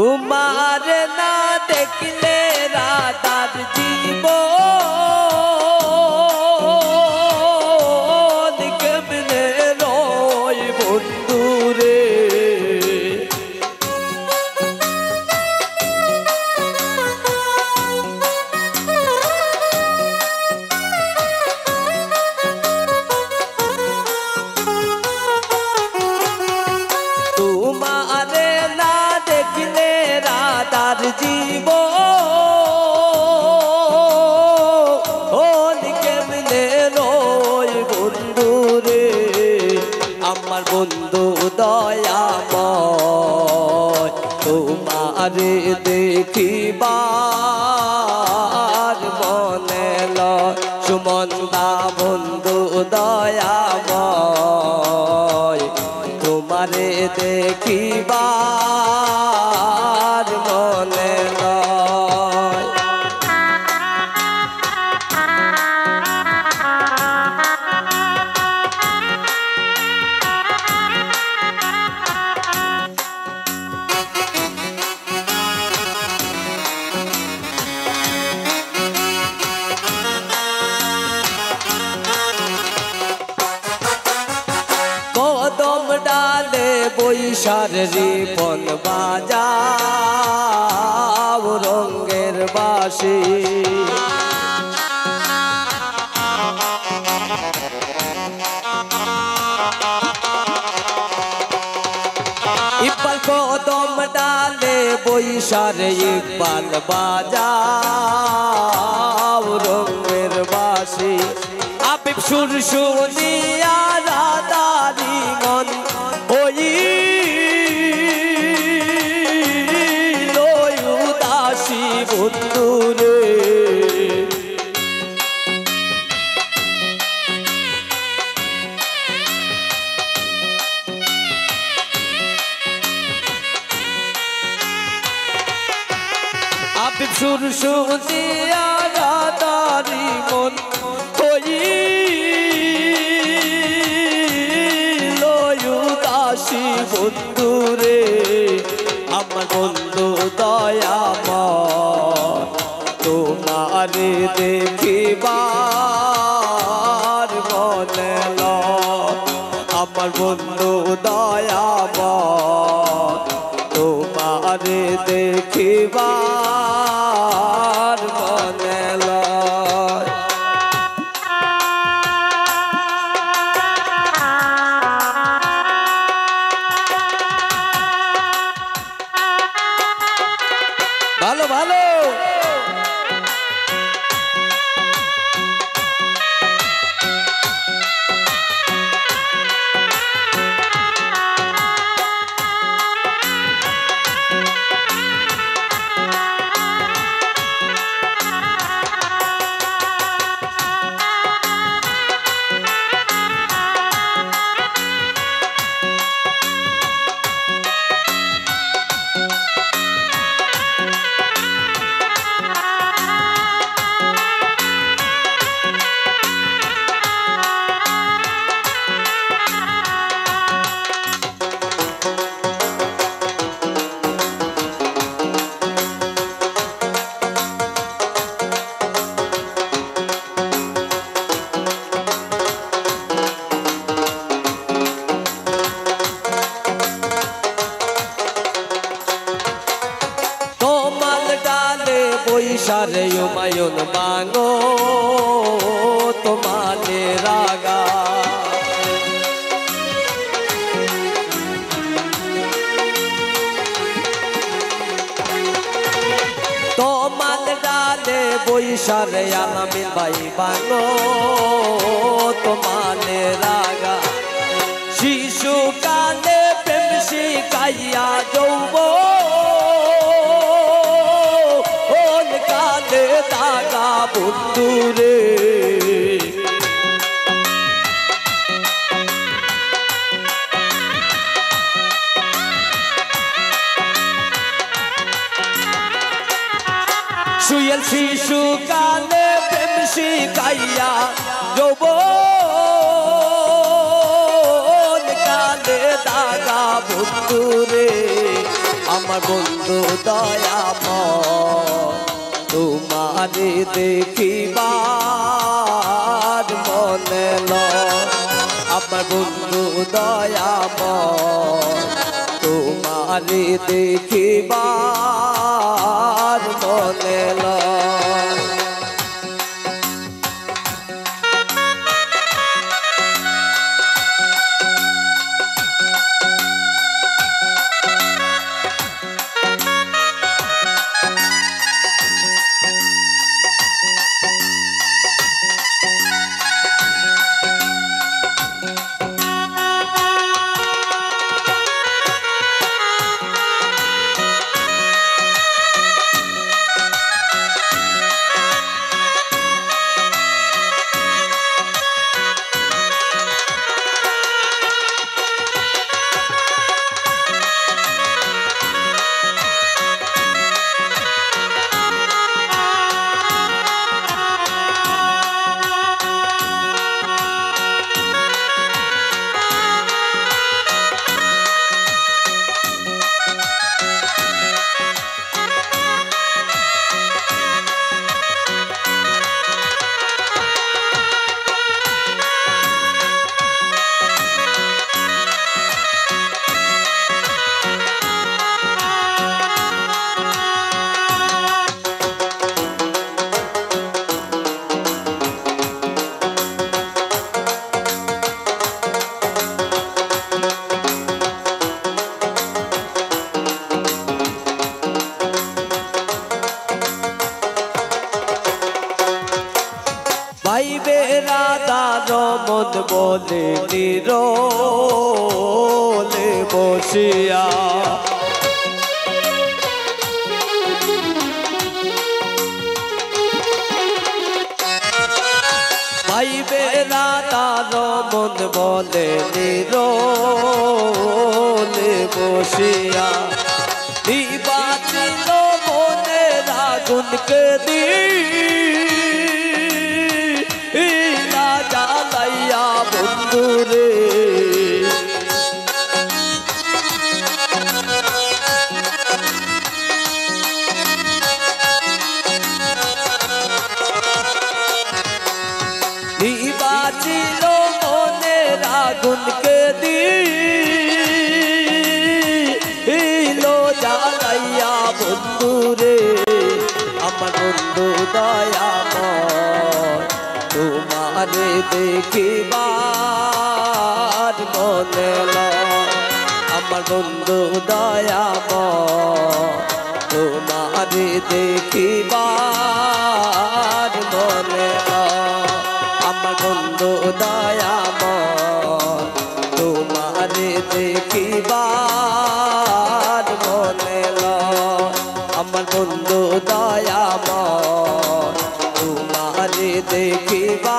তোমার না দেখলে রাতার জীবন কেমনে রয় বন্ধুরে। তোমারে না দেখলে রাতার জীবন কেমনে রয় বন্ধুরে। আমার বন্ধু দয়াময় তোমারে দেখিবার মনে লয়। সুমন্দা বন্ধু দয়াময় তোমারে দেখিবার মনে লয়। কদম ডালে বৈশার রিপন বাজাও রঙের বাঁশি। ইকবাল কদম ডালে বৈশার ইকবাল বাজাও রঙের বাঁশি। আবিব সুর শুনিয়া রাধারি মন হইল উদাসী বন্ধুরে। আবিব সুর শুনিয়া রাধারি মন বন্ধুরে। আমার বন্ধু দয়াময় তোমারে দেখিবার মনে লয়। আমার বন্ধু দয়াময় তোমারে দেখিবার মনে লয়। ভালো ভালো বৈশারে হুমায়ুন বাঙ্গো তোমারে রাগা। তোমার ডালে বৈশারে আলামিন ভাই বাঙ্গো তোমারে রাগা। শিশুকালে প্রেম শিখাইয়া যৌবন কালে দাগা বন্ধুরে। সুয়েল শিশুকালে প্রেম শিখাইয়া যৌবন কালে দাগা বন্ধুরে। আমার বন্ধু দয়াময় তোমারে দেখিবার মনে লয় আমার বন্ধু দয়াময় তোমারে দেখিবার মনে লয় ভাইবে রাধার মন বলে নিরলে বসিয়া ভাইবে রাধার মন বলে নিরলে বসিয়া নিবাচিল মনের আগুনকে জ্বালাইয়া বন্ধুরে নিবাচিল মনের আগুনকে দিল জ্বালাইয়া বন্ধুরে আমার বন্ধু দয়াময় তোমারে দেখিবার মনে লয় আমার বন্ধু দয়াময় তোমারে দেখিবার মনে লয় আমার বন্ধু দয়াময় তোমারে দেখিবার মনে লয় আমার বন্ধু দয়াময় তোমারে দেখিবার